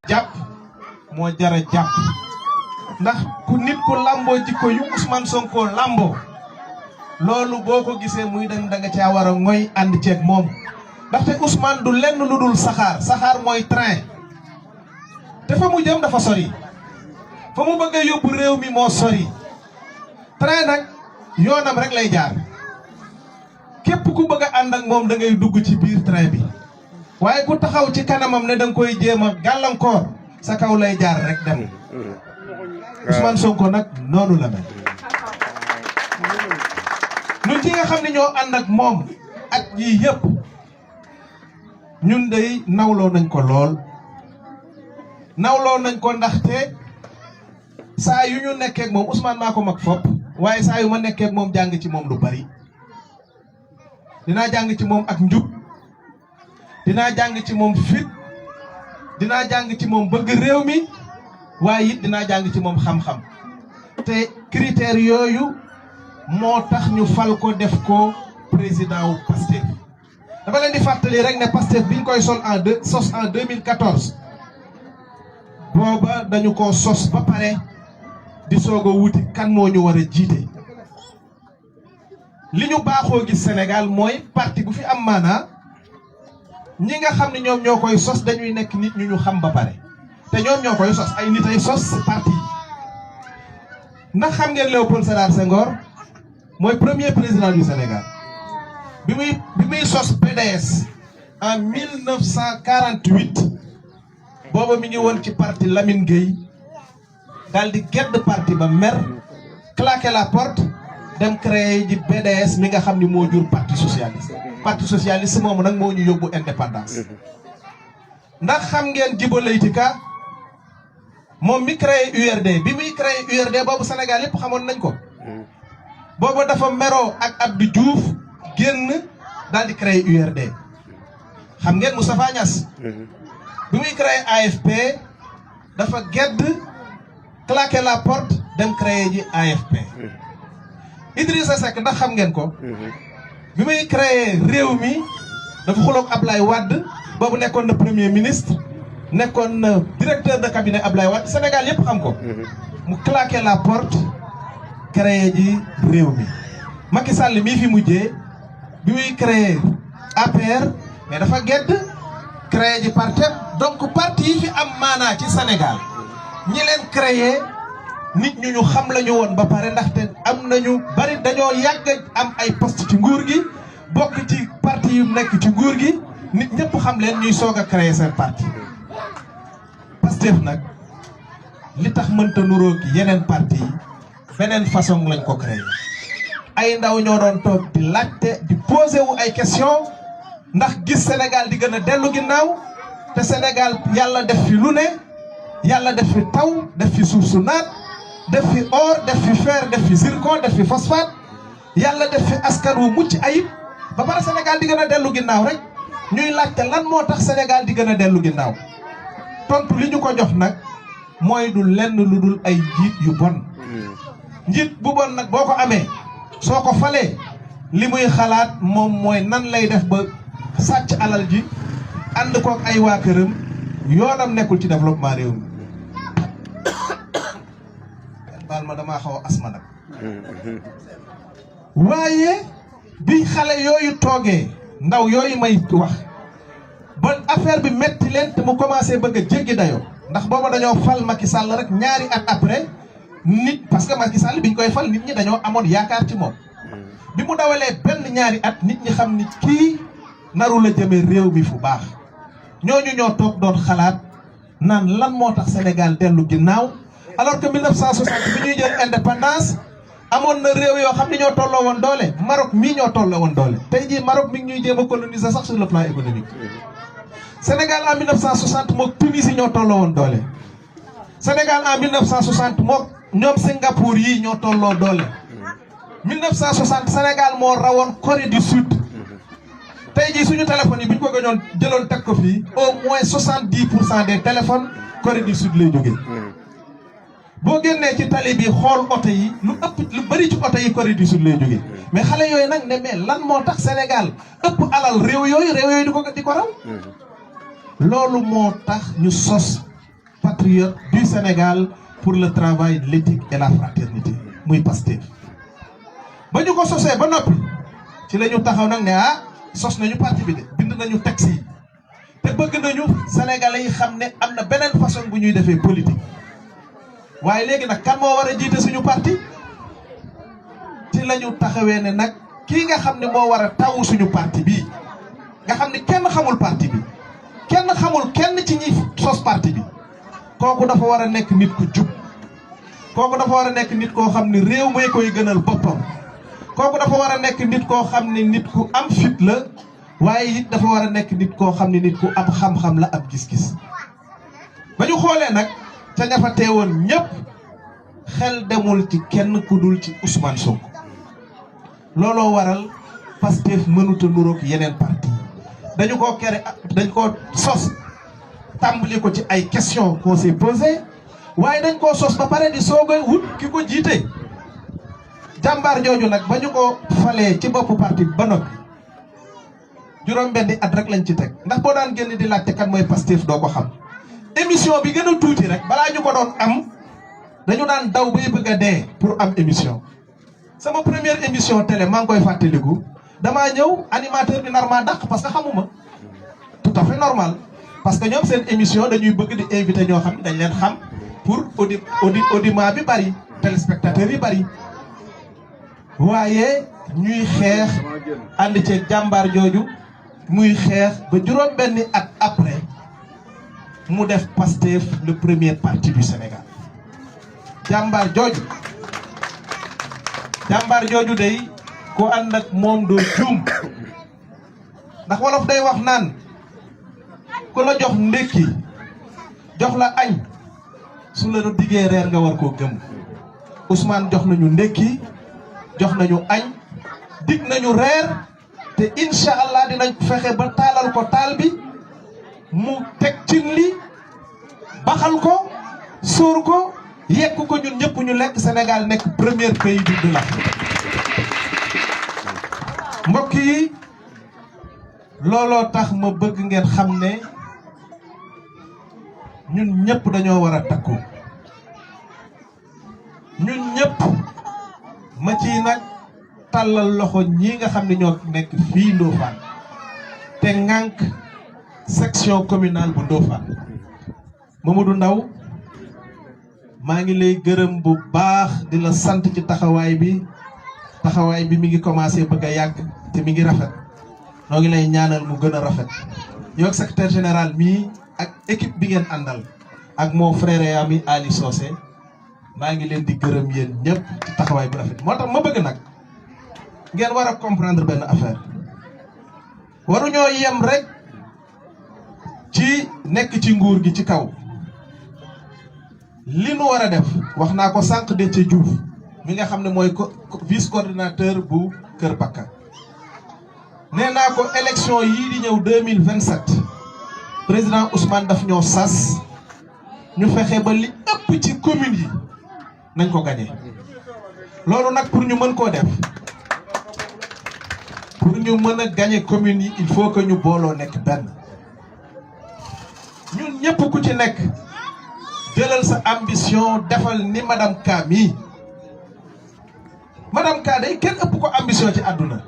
jàpp moo jara jàpp ndax ku nit ku lamboo jikko yu Ousmane Sonko lamboo loolu boo ko gisee muy dem da nga caa war a ngoy ànd ceeg moom ndaxte Ousmane du lenn lu dul saxaar mooy train te fa mu jëm dafa sori fa mu bëgg a yóbbu réew mi moo sori train nag yoonam rek lay jaar képp ku bëgg a ànd ak moom da ngay dugg ci biir train bi waaye ku taxaw ci kanamam ne da nga koy jéem a gàllankoor sa kaw lay jaar rek dem Ousmane Sonko nag noonu la mel ñun ci nga xam ne ñoo ànd ak moom ak yii yëpp ñun day nawloo nañ ko lool nawloo nañ ko ndaxte saa yu ñu nekkee ak moom Ousmane maa ko mag fopp waaye saa yu ma nekkee ak moom jàng ci moom lu bari dinaa jàng ci moom ak njub dinaa jàng ci moom fit dinaa jàng ci moom bëgg réew mi waaye it dinaa jàng ci moom xam-xam te critères yooyu moo tax ñu fal ko def ko président wu Pastef dama leen di fàttali rek ne Pastef bi ñu koy sos en 2014 booba dañu ko sos ba pare di soog a wuti kan moo ñu war a jiite li ñu baaxoo gis Sénégal mooy parti bu fi am maanaa ñi nga xam ne ñoom ñoo koy sos dañuy nekk nit ñu xam ba pare te ñoom ñoo koy sos ay nit ay sos parti ndax xam ngeen Léopold Sédar Senghor mooy premier président du Sénégal bi muy sos PDS en 1948 booba mi ngi woon ci parti Lamine Gueye daal di gedd parti ba mer claquer la porte dem créer ji BDS mi nga xam ni moo jur parti socialiste moomu nag moo ñu yóbbu indépendance ndax xam ngeen Djibo Leyti Ka moom mi créé URD bi muy créé URD boobu Sénégal yëpp xamoon nañ ko boobu dafa meroo ak Abdou Diouf génn daal di créé URD xam ngeen Moustapha Niasse bi muy créé AFP dafa gedd claquer la porte dem créé ji AFP Idrissa Seck ndax xam ngeen ko bi muy créé réew mi dafa xuloog Ablaye Wade boobu nekkoon na premier ministre nekkoon na directeur de cabinet Ablaye Wade Sénégal yëpp xam ko mu claquer la porte créé ji réew mi Macky Sall mii fi mujjee bi muy créé APR mais dafa gedd créé ji parti donc parti yi fi am maanaa ci Sénégal ñi leen créé nit ñu xam la ñu woon ba pare ndaxte am nañu bari dañoo yàgg am ay poste ci nguur gi bokk ci parti yu nekk ci nguur gi nit ñëpp xam leen ñuy soog a créer seen parti Pastef nag li tax mënta nuróog yeneen parti yi beneen façon lañ ko créer ay ndaw ñoo doon toog di laajte di posé wu ay question ndax gis Sénégal di gën a dellu ginnaaw te Sénégal yàlla def fi lu ne yàlla def fi taw def fi suuf su naat def fi or def fi fer def fi zircon def fi phosphate yàlla def fi askan wu mucc ayib ba pare Sénégal di gën a dellu ginnaaw rek ñuy laajte lan moo tax Sénégal di gën a dellu ginnaaw tontu li ñu ko jox nag mooy du lenn lu dul ay njiit yu bon njiit bu bon nag boo ko amee soo ko falee li muy xalaat moom mooy nan lay def ba sàcc alal ji ànd kook ay waa këram yoonam nekkul ci développement réew mi baal ma damaa xaw a asma nag waaye bi xale yooyu toogee ndaw yooyu may wax ba affaire bi metti leen te mu commencé bëgg a jéggi dayoo ndax booba dañoo fal Macky Sall rek ñaari at après nit parce que Macky Sall biñ koy fal nit ñi dañoo amoon yaakaar ci moom bi mu dawalee benn ñaari at nit ñi xam ni kii naru la jëmee réew mi fu baax ñooñu ñoo toog doon xalaat naan lan moo tax Sénégal dellu ginnaaw alors que 1960 bi ñuy jël indépendance amoon na réew yoo xam ne ñoo tolloo woon doole Maroc mii ñoo tolloo woon doole tey jii Maroc mi ngi ñuy jéem a coloniser sax sur le plan économique Sénégal en 1960 mook Tunisie ñoo tolloo woon doole Sénégal en 1960 mook ñoom Singapour yii ñoo tolloo doole 1960 Sénégal moo rawoon Corée du Sud tey jii suñu téléphones yi bu ñu ko gënoon jëloon teg ko fii au moins 70% des téléphones Corée du Sud lay jógee boo génnee ci tali bi xool oto yi lu ëpp lu bëri ci oto yi Corée du Sud lay jógee mais xale yooyu nag ne mais lan moo tax Sénégal ëpp alal réew yooyu di ko raw loolu moo tax ñu sos patriotes du Sénégal pour le travail, l'éthique et la fraternité muy Pastef. ba ñu ko sosee ba noppi ci la ñu taxaw nag ne sos nañu parti bi de bind nañu texte yi te bëgg nañu sénégalais yi xam ne am na beneen façon bu ñuy defee politique waaye léegi nag kan moo war a jiite suñu parti ci la ñu taxawee ne nag kii nga xam ne moo war a tawu suñu parti bii nga xam ne kenn xamul parti bi kenn xamul kenn ci ñi sos parti bi kooku dafa war a nekk nit ku jub kooku dafa war a nekk nit koo xam ne réew may koy gënal boppam kooku dafa war a nekk nit koo xam ne nit ku am fit la waaye it dafa war a nekk nit koo xam ne nit ku am xam-xam la ab gis-gis ba ñu xoolee nag ca ña fa teewoon ñëpp xel demul ci kenn ku dul ci Ousmane Sonko looloo waral Pastef mënut a nuroog yeneen parti dañu koo dañ koo sos tàmbali ko ci ay questions qu'on s'est posé waaye dañ koo sos ba pare di soog a wut ki ko jiite jàmbaar jooju nag ba ñu ko falee ci boppu parti ba noppi juróom-benni at rek lañ ci teg ndax boo daan génn di laajte kan mooy Pastef doo ko xam émission bi gën a tuuti rek balaa ñu ko doon am dañu daan daw bay bëgg a dee pour am émission sama première émission télé maa ngi koy fàttaliku damaa ñëw animateur bi normal dàq parce que xamuma tout à fait normal parce que ñoom seen émission dañuy bëgg di invité ñoo xam ne dañ leen xam pour audimat bi bari téléspectateurs yi bari waaye ñuy xeex ànd ci jàmbaar jooju muy xeex ba juróom-benni at après mu def Pastef le premier parti du Sénégal jàmbaar jooju day ku ànd ak moom doo juum ndax wolof day wax naan ku la jox ndékki jox la añ su la diggee reer nga war koo gëm Ousmane jox nañu ndékki jox nañu añ dig nañu reer te incha allah dinañ fexe ba taalal ko taal bi mu teg cin li baxal ko sóor ko yekk ko ñun ñëpp ñu lekk Sénégal nekk premier pays de l'Afrique mbokk yi looloo tax ma bëgg ngeen xam ne ñun ñëpp dañoo war a takku ñun ñëpp ma ci nag tàllal loxo ñi nga xam ne ñoo nekk fii Ndofane te ŋànk section communale bu Ndofane Mamadou Ndaw maa ngi lay gërëm bu baax di la sant ci taxawaay bi mi ngi commencé bëgg a yàgg te mi ngi rafet noo ngi lay ñaanal mu gën a rafet yow ak secrétaire général mii ak équipe bi ngeen àndal ak mon frère et ami Ali Socé maa ngi leen di gërëm yéen ñëpp ci taxawaay bu rafet moo tax ma bëgg nag ngeen war a comprendre benn affaire waruñoo yem rek ci nekk ci nguur gi ci kaw li nu war a def wax naa ko sànq Déthié Diouf mi nga xam ne mooy vice coordinateur bu Kër Bakka nee naa ko élection yii di ñëw 2027 président Ousmane daf ñoo sas ñu fexe ba li ëpp ci commune yi nañ ko gagné loolu nag pour ñu mën koo def pour ñu mën a gagné commune yi il faut que ñu booloo nekk benn ñun ñëpp ku ci nekk jëlal sa ambition defal ni madame Ka mii madame Ka day kenn ëpp ko ambition ci àdduna